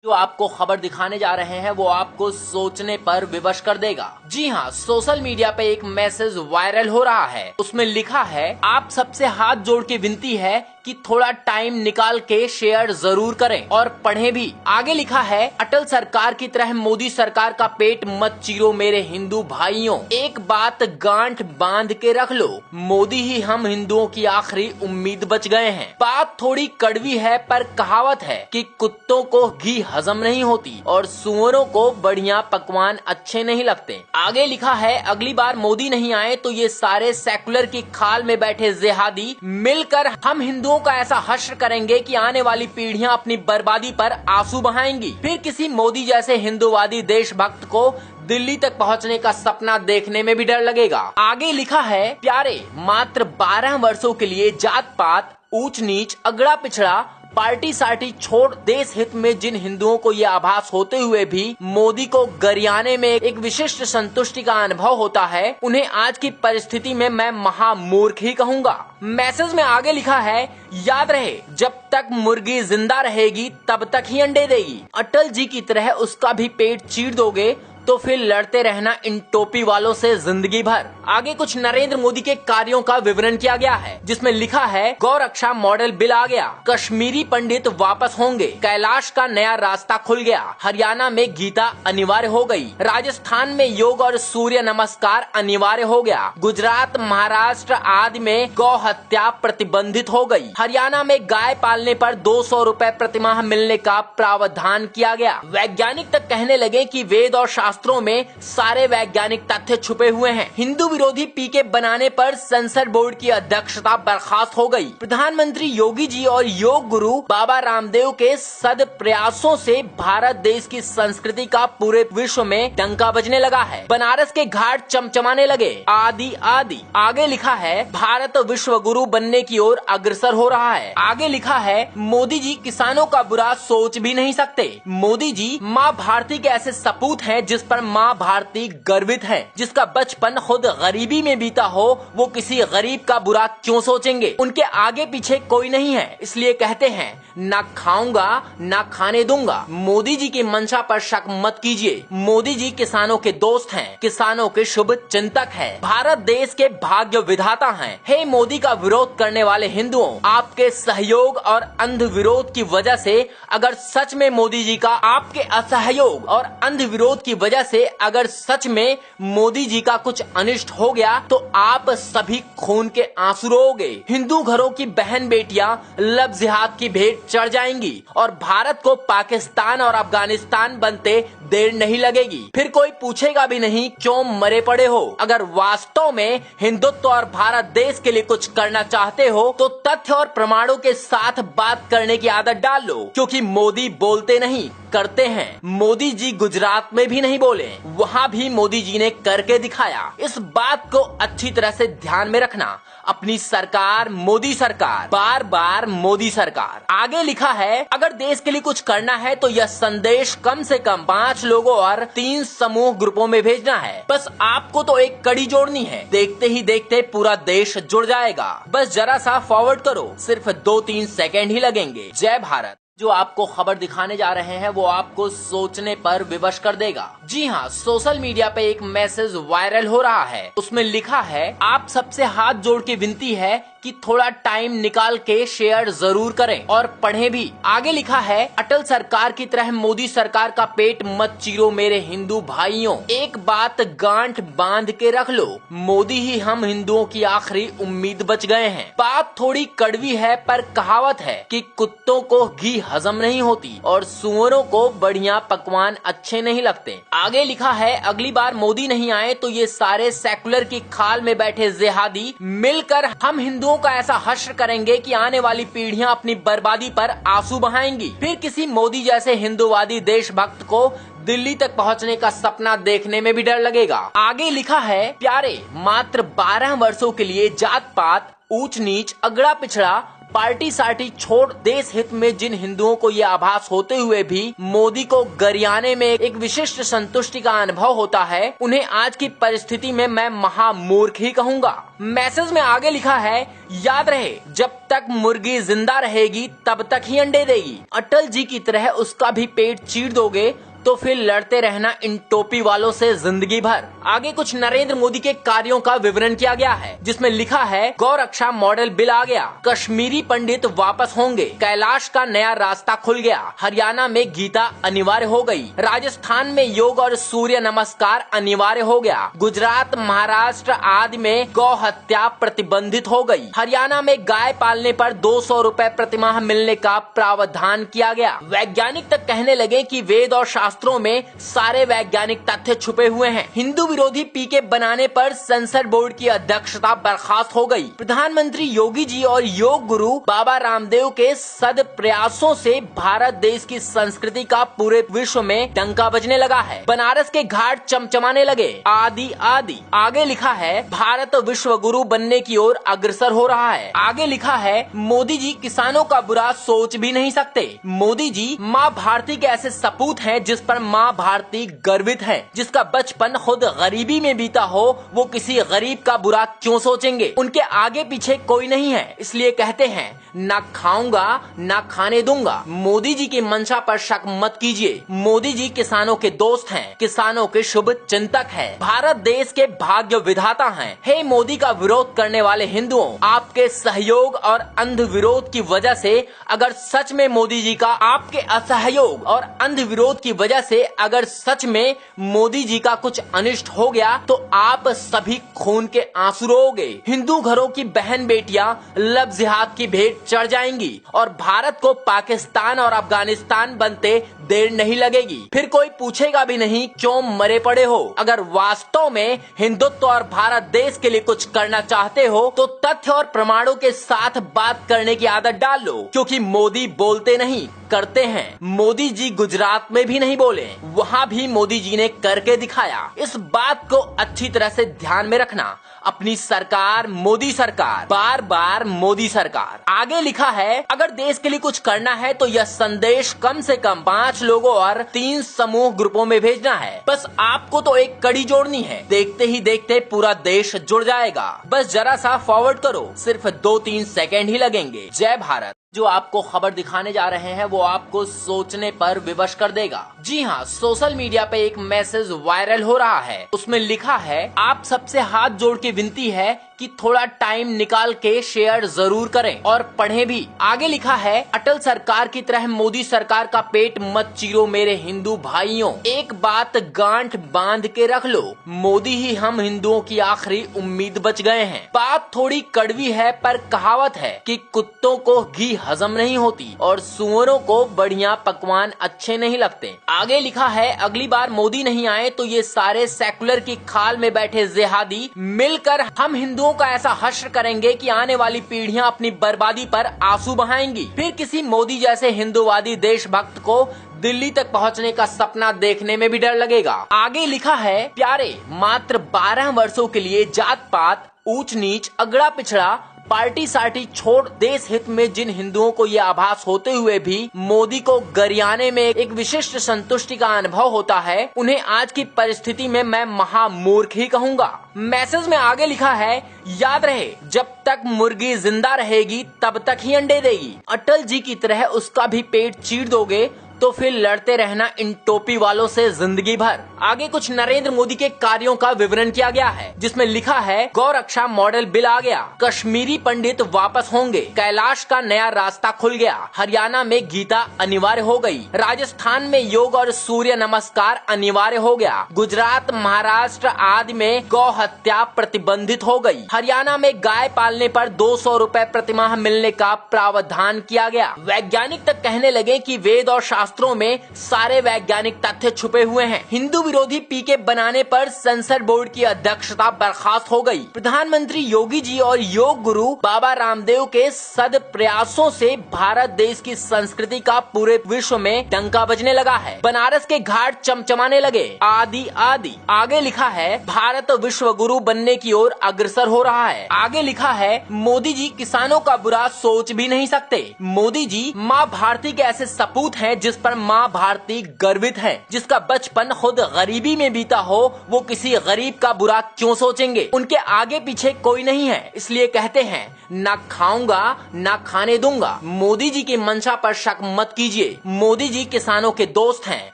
जो आपको खबर दिखाने जा रहे हैं वो आपको सोचने पर विवश कर देगा। जी हाँ, सोशल मीडिया पे एक मैसेज वायरल हो रहा है। उसमें लिखा है, आप सबसे हाथ जोड़ के विनती है कि थोड़ा टाइम निकाल के शेयर जरूर करें और पढ़ें भी। आगे लिखा है, अटल सरकार की तरह मोदी सरकार का पेट मत चीरो मेरे हिंदू भाइयों, एक बात गांठ बांध के रख लो, मोदी ही हम हिंदुओं की आखिरी उम्मीद बच गए हैं। बात थोड़ी कड़वी है पर कहावत है कि कुत्तों को घी हजम नहीं होती और सुअरों को बढ़िया पकवान अच्छे नहीं लगते। आगे लिखा है, अगली बार मोदी नहीं आए तो ये सारे सेकुलर की खाल में बैठे जिहादी मिलकर हम हिंदुओं का ऐसा हश्र करेंगे कि आने वाली पीढ़ियां अपनी बर्बादी पर आंसू बहाएंगी। फिर किसी मोदी जैसे हिंदूवादी देशभक्त को दिल्ली तक पहुंचने का सपना देखने में भी डर लगेगा। आगे लिखा है, प्यारे, मात्र 12 वर्षों के लिए जात पात, ऊंच नीच, अगड़ा पिछड़ा, पार्टी सार्टी छोड़ देश हित में जिन हिंदुओं को ये आभास होते हुए भी मोदी को गरियाने में एक विशिष्ट संतुष्टि का अनुभव होता है, उन्हें आज की परिस्थिति में मैं महामूर्ख ही कहूँगा। मैसेज में आगे लिखा है, याद रहे जब तक मुर्गी जिंदा रहेगी तब तक ही अंडे देगी। अटल जी की तरह उसका भी पेट चीर दोगे तो फिर लड़ते रहना इन टोपी वालों से जिंदगी भर। आगे कुछ नरेंद्र मोदी के कार्यों का विवरण किया गया है, जिसमें लिखा है, गौ रक्षा मॉडल बिल आ गया, कश्मीरी पंडित वापस होंगे, कैलाश का नया रास्ता खुल गया, हरियाणा में गीता अनिवार्य हो गई, राजस्थान में योग और सूर्य नमस्कार अनिवार्य हो गया, गुजरात, महाराष्ट्र आदि में गौ हत्या प्रतिबंधित हो गई, हरियाणा में गाय पालने पर 200 रुपए प्रतिमाह मिलने का प्रावधान किया गया। वैज्ञानिक तक कहने लगे कि वेद और शास्त्रों में सारे वैज्ञानिक तथ्य छुपे हुए हैं। हिंदू विरोधी पीके बनाने पर संसद बोर्ड की अध्यक्षता बर्खास्त हो गई। प्रधानमंत्री योगी जी और योग गुरु बाबा रामदेव के सद प्रयासों से भारत देश की संस्कृति का पूरे विश्व में डंका बजने लगा है। बनारस के घाट चमचमाने लगे, आदि आदि। आगे लिखा है, भारत विश्व गुरु बनने की ओर अग्रसर हो रहा है। आगे लिखा है, मोदी जी किसानों का बुरा सोच भी नहीं सकते। मोदी जी माँ भारती के ऐसे सपूत हैं जिस पर माँ भारती गर्वित है। जिसका बचपन खुद गरीबी में बीता हो, वो किसी गरीब का बुरा क्यों सोचेंगे। उनके आगे पीछे कोई नहीं है, इसलिए कहते हैं, ना खाऊंगा ना खाने दूंगा। मोदी जी की मंशा पर शक मत कीजिए। मोदी जी किसानों के दोस्त हैं, किसानों के शुभ चिंतक हैं, भारत देश के भाग्य विधाता हैं। हे मोदी का विरोध करने वाले हिंदुओं, आपके सहयोग और अंध विरोध की वजह से अगर सच में मोदी जी का, आपके असहयोग और अंध विरोध की वजह से अगर सच में मोदी जी का कुछ अनिष्ट हो गया तो आप सभी खून के आंसू रोओगे। हिंदू घरों की बहन बेटियां लब जिहाद की भेंट चढ़ जाएंगी और भारत को पाकिस्तान और अफगानिस्तान बनते देर नहीं लगेगी। फिर कोई पूछेगा भी नहीं क्यों मरे पड़े हो। अगर वास्तव में हिंदुत्व और भारत देश के लिए कुछ करना चाहते हो तो तथ्य और प्रमाणों के साथ बात करने की आदत डाल लो, क्योंकि मोदी बोलते नहीं करते हैं। मोदी जी गुजरात में भी नहीं बोले, वहाँ भी मोदी जी ने करके दिखाया। इस बात को अच्छी तरह से ध्यान में रखना। अपनी सरकार मोदी सरकार, बार बार मोदी सरकार। आगे लिखा है, अगर देश के लिए कुछ करना है तो यह संदेश कम से कम 5 लोगों और 3 समूह ग्रुपों में भेजना है। बस आपको तो एक कड़ी जोड़नी है, देखते ही देखते पूरा देश जुड़ जाएगा। बस जरा सा फॉरवर्ड करो, सिर्फ 2-3 सेकेंड ही लगेंगे। जय भारत। जो आपको खबर दिखाने जा रहे हैं वो आपको सोचने पर विवश कर देगा। जी हाँ, सोशल मीडिया पे एक मैसेज वायरल हो रहा है। उसमें लिखा है, आप सबसे हाथ जोड़ के विनती है कि थोड़ा टाइम निकाल के शेयर जरूर करें और पढ़ें भी। आगे लिखा है, अटल सरकार की तरह मोदी सरकार का पेट मत चीरो मेरे हिंदू भाइयों, एक बात गांठ बांध के रख लो, मोदी ही हम हिंदुओं की आखिरी उम्मीद बच गए हैं। बात थोड़ी कड़वी है पर कहावत है कि कुत्तों को घी हजम नहीं होती और सुअरों को बढ़िया पकवान अच्छे नहीं लगते। आगे लिखा है, अगली बार मोदी नहीं आए तो ये सारे सेकुलर की खाल में बैठे जिहादी मिलकर हम हिंदुओं का ऐसा हश्र करेंगे कि आने वाली पीढ़ियां अपनी बर्बादी पर आंसू बहाएंगी। फिर किसी मोदी जैसे हिंदूवादी देशभक्त को दिल्ली तक पहुंचने का सपना देखने में भी डर लगेगा। आगे लिखा है, प्यारे, मात्र 12 वर्षों के लिए जात पात, ऊंच नीच, अगड़ा पिछड़ा, पार्टी सार्टी छोड़ देश हित में जिन हिंदुओं को ये आभास होते हुए भी मोदी को गरियाने में एक विशिष्ट संतुष्टि का अनुभव होता है, उन्हें आज की परिस्थिति में मैं महामूर्ख ही कहूँगा। मैसेज में आगे लिखा है, याद रहे जब तक मुर्गी जिंदा रहेगी तब तक ही अंडे देगी। अटल जी की तरह उसका भी पेट चीर दोगे तो फिर लड़ते रहना इन टोपी वालों से जिंदगी भर। आगे कुछ नरेंद्र मोदी के कार्यों का विवरण किया गया है, जिसमें लिखा है, गौ रक्षा मॉडल बिल आ गया, कश्मीरी पंडित वापस होंगे, कैलाश का नया रास्ता खुल गया, हरियाणा में गीता अनिवार्य हो गई, राजस्थान में योग और सूर्य नमस्कार अनिवार्य हो गया, गुजरात महाराष्ट्र आदि में गौ हत्या प्रतिबंधित हो गई, हरियाणा में गाय पालने पर 200 रुपए प्रतिमाह मिलने का प्रावधान किया गया। वैज्ञानिक तक कहने लगे कि वेद और शास्त्रों में सारे वैज्ञानिक तथ्य छुपे हुए हैं। हिंदू विरोधी पीके बनाने पर संसद बोर्ड की अध्यक्षता बर्खास्त हो गई। प्रधानमंत्री योगी जी और योग गुरु बाबा रामदेव के सद प्रयासों से भारत देश की संस्कृति का पूरे विश्व में डंका बजने लगा है। बनारस के घाट चमचमाने लगे, आदि आदि। आगे लिखा है, भारत विश्व गुरु बनने की ओर अग्रसर हो रहा है। आगे लिखा है, मोदी जी किसानों का बुरा सोच भी नहीं सकते। मोदी जी माँ भारती के ऐसे सपूत हैं जिस पर माँ भारती गर्वित है। जिसका बचपन खुद गरीबी में बीता हो, वो किसी गरीब का बुरा क्यों सोचेंगे। उनके आगे पीछे कोई नहीं है, इसलिए कहते हैं, ना खाऊंगा ना खाने दूंगा। मोदी जी की मंशा पर शक मत कीजिए। मोदी जी किसानों के दोस्त हैं, किसानों के शुभ चिंतक हैं, भारत देश के भाग्य विधाता हैं। हे मोदी का विरोध करने वाले हिंदुओं, आपके सहयोग और अंध विरोध की वजह से अगर सच में मोदी जी का, आपके असहयोग और अंध विरोध की वजह से अगर सच में मोदी जी का कुछ अनिष्ट हो गया तो आप सभी खून के आंसू रोओगे। हिंदू घरों की बहन बेटियां लब जिहाद की भेंट चढ़ जाएंगी और भारत को पाकिस्तान और अफगानिस्तान बनते देर नहीं लगेगी। फिर कोई पूछेगा भी नहीं क्यों मरे पड़े हो। अगर वास्तव में हिंदुत्व और भारत देश के लिए कुछ करना चाहते हो तो तथ्य और प्रमाणों के साथ बात करने की आदत डाल लो, क्योंकि मोदी बोलते नहीं करते हैं। मोदी जी गुजरात में भी नहीं बोले, वहाँ भी मोदी जी ने करके दिखाया। इस बात को अच्छी तरह से ध्यान में रखना। अपनी सरकार मोदी सरकार, बार बार मोदी सरकार। आगे लिखा है, अगर देश के लिए कुछ करना है तो यह संदेश कम से कम 5 लोगों और 3 समूह ग्रुपों में भेजना है। बस आपको तो एक कड़ी जोड़नी है, देखते ही देखते पूरा देश जुड़ जाएगा। बस जरा सा फॉरवर्ड करो, सिर्फ 2-3 सेकेंड ही लगेंगे। जय भारत। जो आपको खबर दिखाने जा रहे हैं वो आपको सोचने पर विवश कर देगा। जी हाँ, सोशल मीडिया पे एक मैसेज वायरल हो रहा है। उसमें लिखा है, आप सबसे हाथ जोड़ के विनती है कि थोड़ा टाइम निकाल के शेयर जरूर करें और पढ़ें भी। आगे लिखा है, अटल सरकार की तरह मोदी सरकार का पेट मत चीरो मेरे हिंदू भाइयों। एक बात गांठ बांध के रख लो, मोदी ही हम हिंदुओं की आखिरी उम्मीद बच गए हैं। बात थोड़ी कड़वी है पर कहावत है कि कुत्तों को घी हजम नहीं होती और सुअरों को बढ़िया पकवान अच्छे नहीं लगते। आगे लिखा है, अगली बार मोदी नहीं आए तो ये सारे सेकुलर की खाल में बैठे जिहादी मिलकर हम हिंदुओं का ऐसा हश्र करेंगे कि आने वाली पीढ़ियां अपनी बर्बादी पर आंसू बहाएंगी। फिर किसी मोदी जैसे हिंदूवादी देशभक्त को दिल्ली तक पहुंचने का सपना देखने में भी डर लगेगा। आगे लिखा है, प्यारे, मात्र 12 वर्षों के लिए जात पात, ऊंच नीच, अगड़ा पिछड़ा, पार्टी सार्टी छोड़ देश हित में जिन हिंदुओं को ये आभास होते हुए भी मोदी को गरियाने में एक विशिष्ट संतुष्टि का अनुभव होता है, उन्हें आज की परिस्थिति में मैं महामूर्ख ही कहूँगा। मैसेज में आगे लिखा है, याद रहे जब तक मुर्गी जिंदा रहेगी तब तक ही अंडे देगी। अटल जी की तरह उसका भी पेट चीर दोगे तो फिर लड़ते रहना इन टोपी वालों से जिंदगी भर। आगे कुछ नरेंद्र मोदी के कार्यों का विवरण किया गया है, जिसमें लिखा है, गौ रक्षा मॉडल बिल आ गया, कश्मीरी पंडित वापस होंगे, कैलाश का नया रास्ता खुल गया, हरियाणा में गीता अनिवार्य हो गई, राजस्थान में योग और सूर्य नमस्कार अनिवार्य हो गया, गुजरात महाराष्ट्र आदि में गौ हत्या प्रतिबंधित हो गई, हरियाणा में गाय पालने पर 200 रुपए प्रतिमाह मिलने का प्रावधान किया गया। वैज्ञानिक तक कहने लगे कि वेद और शास्त्रों में सारे वैज्ञानिक तथ्य छुपे हुए हैं। हिंदू विरोधी पीके बनाने पर सेंसर बोर्ड की अध्यक्षता बर्खास्त हो गई। प्रधानमंत्री योगी जी और योग गुरु बाबा रामदेव के सद प्रयासों से भारत देश की संस्कृति का पूरे विश्व में डंका बजने लगा है। बनारस के घाट चमचमाने लगे। आदि आदि आगे लिखा है, भारत विश्व गुरु बनने की ओर अग्रसर हो रहा है। आगे लिखा है, मोदी जी किसानों का बुरा सोच भी नहीं सकते। मोदी जी माँ भारती के ऐसे सपूत हैं जिस पर माँ भारती गर्वित है। जिसका बचपन खुद गरीबी में बीता हो, वो किसी गरीब का बुरा क्यों सोचेंगे। उनके आगे पीछे कोई नहीं है, इसलिए कहते हैं ना खाऊंगा ना खाने दूंगा। मोदी जी की मंशा पर शक मत कीजिए। मोदी जी किसानों के दोस्त हैं,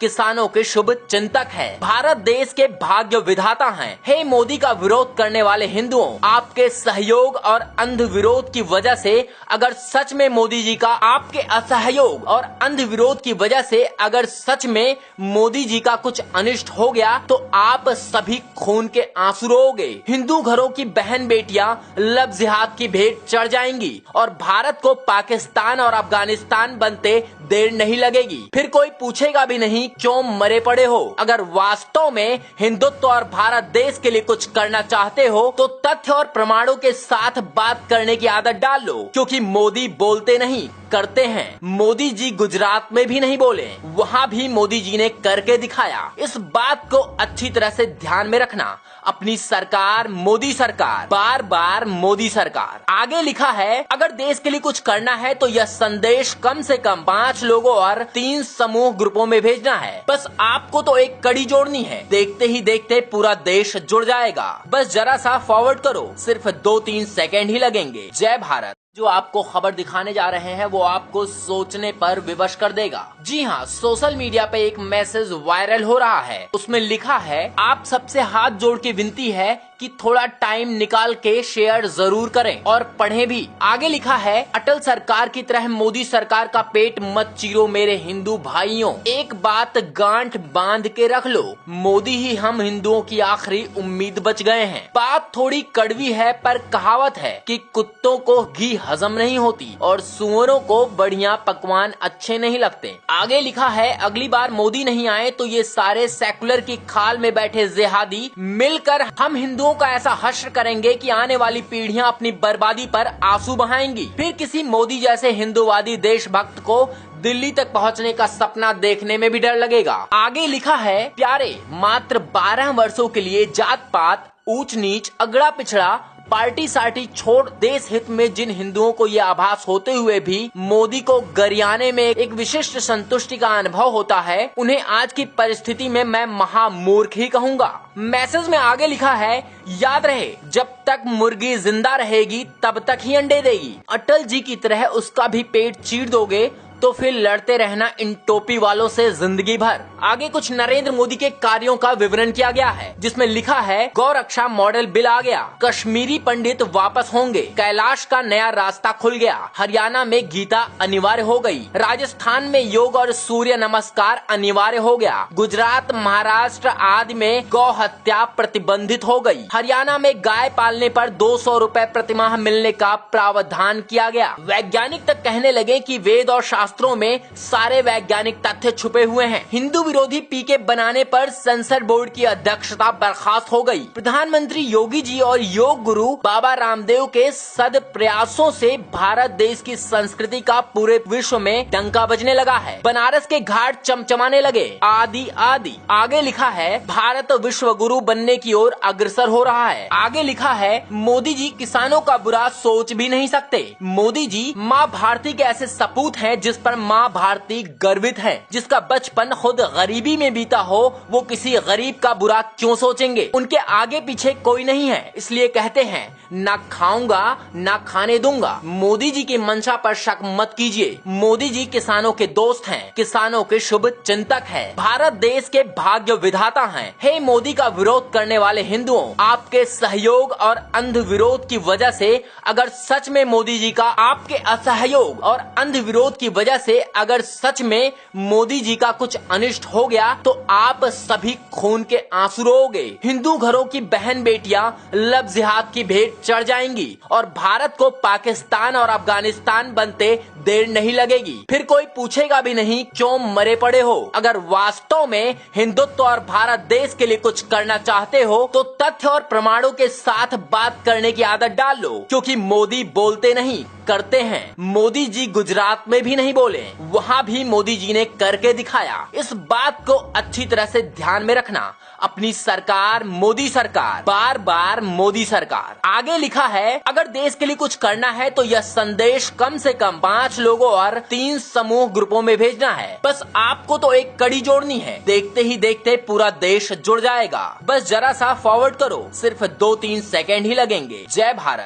किसानों के शुभ चिंतक हैं, भारत देश के भाग्य विधाता हैं। हे मोदी का विरोध करने वाले हिंदुओं, आपके सहयोग और अंध विरोध की वजह से अगर सच में मोदी जी का आपके असहयोग और अंध विरोध की वजह से अगर सच में मोदी जी का कुछ अनिष्ट हो गया तो आप सभी खून के आंसू रोगे। हिंदू घरों की बहन बेटियां लब जिहाद की भेंट चढ़ जाएंगी और भारत को पाकिस्तान और अफगानिस्तान बनते देर नहीं लगेगी। फिर कोई पूछेगा भी नहीं क्यों मरे पड़े हो। अगर वास्तव में हिंदुत्व और भारत देश के लिए कुछ करना चाहते हो तो तथ्य और प्रमाणों के साथ बात करने की आदत डाल लो, क्योंकि मोदी बोलते नहीं करते हैं। मोदी जी गुजरात में भी नहीं बोले, वहाँ भी मोदी जी ने करके दिखाया। इस बात को अच्छी तरह से ध्यान में रखना। अपनी सरकार मोदी सरकार, बार बार मोदी सरकार। आगे लिखा है, अगर देश के लिए कुछ करना है तो यह संदेश कम से कम 5 लोगों और 3 समूह ग्रुपों में भेजना है। बस आपको तो एक कड़ी जोड़नी है, देखते ही देखते पूरा देश जुड़ जाएगा। बस जरा सा फॉरवर्ड करो, सिर्फ 2-3 सेकेंड ही लगेंगे। जय भारत। जो आपको खबर दिखाने जा रहे हैं वो आपको सोचने पर विवश कर देगा। जी हाँ, सोशल मीडिया पे एक मैसेज वायरल हो रहा है। उसमें लिखा है, आप सबसे हाथ जोड़ के विनती है कि थोड़ा टाइम निकाल के शेयर जरूर करें और पढ़ें भी। आगे लिखा है, अटल सरकार की तरह मोदी सरकार का पेट मत चीरो मेरे हिंदू भाइयों। एक बात गांठ बांध के रख लो, मोदी ही हम हिंदुओं की आखिरी उम्मीद बच गए हैं। बात थोड़ी कड़वी है पर कहावत है कि कुत्तों को घी हजम नहीं होती और सुअरों को बढ़िया पकवान अच्छे नहीं लगते। आगे लिखा है, अगली बार मोदी नहीं आए तो ये सारे सेकुलर की खाल में बैठे जिहादी मिलकर हम हिंदुओं का ऐसा हश्र करेंगे कि आने वाली पीढ़ियां अपनी बर्बादी पर आंसू बहाएंगी। फिर किसी मोदी जैसे हिंदूवादी देशभक्त को दिल्ली तक पहुंचने का सपना देखने में भी डर लगेगा। आगे लिखा है, प्यारे, मात्र 12 वर्षों के लिए जात पात, ऊंच नीच, अगड़ा पिछड़ा, पार्टी सार्टी छोड़ देश हित में जिन हिंदुओं को ये आभास होते हुए भी मोदी को गरियाने में एक विशिष्ट संतुष्टि का अनुभव होता है, उन्हें आज की परिस्थिति में मैं महामूर्ख ही कहूँगा। मैसेज में आगे लिखा है, याद रहे जब तक मुर्गी जिंदा रहेगी तब तक ही अंडे देगी। अटल जी की तरह उसका भी पेट चीर दोगे तो फिर लड़ते रहना इन टोपी वालों से जिंदगी भर। आगे कुछ नरेंद्र मोदी के कार्यों का विवरण किया गया है, जिसमें लिखा है, गौ रक्षा मॉडल बिल आ गया, कश्मीरी पंडित वापस होंगे, कैलाश का नया रास्ता खुल गया, हरियाणा में गीता अनिवार्य हो गई, राजस्थान में योग और सूर्य नमस्कार अनिवार्य हो गया, गुजरात महाराष्ट्र आदि में गौ हत्या प्रतिबंधित हो गई, हरियाणा में गाय पालने पर 200 रुपए प्रतिमाह मिलने का प्रावधान किया गया। वैज्ञानिक तक कहने लगे कि वेद और शास्त्रों में सारे वैज्ञानिक तथ्य छुपे हुए हैं। हिंदू विरोधी पीके बनाने पर सेंसर बोर्ड की अध्यक्षता बर्खास्त हो गई। प्रधानमंत्री योगी जी और योग गुरु बाबा रामदेव के सद प्रयासों से भारत देश की संस्कृति का पूरे विश्व में डंका बजने लगा है। बनारस के घाट चमचमाने लगे। आदि आदि आगे लिखा है, भारत विश्व गुरु बनने की ओर अग्रसर हो रहा है। आगे लिखा है, मोदी जी किसानों का बुरा सोच भी नहीं सकते। मोदी जी माँ भारती के ऐसे सपूत हैं जिस पर माँ भारती गर्वित है। जिसका बचपन खुद गरीबी में बीता हो, वो किसी गरीब का बुरा क्यों सोचेंगे। उनके आगे पीछे कोई नहीं है, इसलिए कहते हैं ना खाऊंगा ना खाने दूंगा। मोदी जी की मंशा पर शक मत कीजिए। मोदी जी किसानों के दोस्त हैं, किसानों के शुभ चिंतक हैं, भारत देश के भाग्य विधाता हैं। हे मोदी का विरोध करने वाले हिंदुओं, आपके सहयोग और अंध विरोध की वजह से अगर सच में मोदी जी का आपके असहयोग और अंध विरोध की वजह वजह से अगर सच में मोदी जी का कुछ अनिष्ट हो गया तो आप सभी खून के आंसू रोओगे। हिंदू घरों की बहन बेटियां लब जिहाद की भेंट चढ़ जाएंगी और भारत को पाकिस्तान और अफगानिस्तान बनते देर नहीं लगेगी। फिर कोई पूछेगा भी नहीं क्यों मरे पड़े हो। अगर वास्तव में हिंदुत्व और भारत देश के लिए कुछ करना चाहते हो तो तथ्य और प्रमाणों के साथ बात करने की आदत डाल लो, क्योंकि मोदी बोलते नहीं करते हैं। मोदी जी गुजरात में भी नहीं बोले, वहाँ भी मोदी जी ने करके दिखाया। इस बात को अच्छी तरह से ध्यान में रखना। अपनी सरकार मोदी सरकार, बार बार मोदी सरकार। आगे लिखा है अगर देश के लिए कुछ करना है तो यह संदेश कम से कम 5 लोगों और 3 समूह ग्रुपों में भेजना है। बस आपको तो एक कड़ी जोड़नी है, देखते ही देखते पूरा देश जुड़ जाएगा। बस जरा सा फॉरवर्ड करो, सिर्फ 2-3 सेकेंड ही लगेंगे। जय भारत।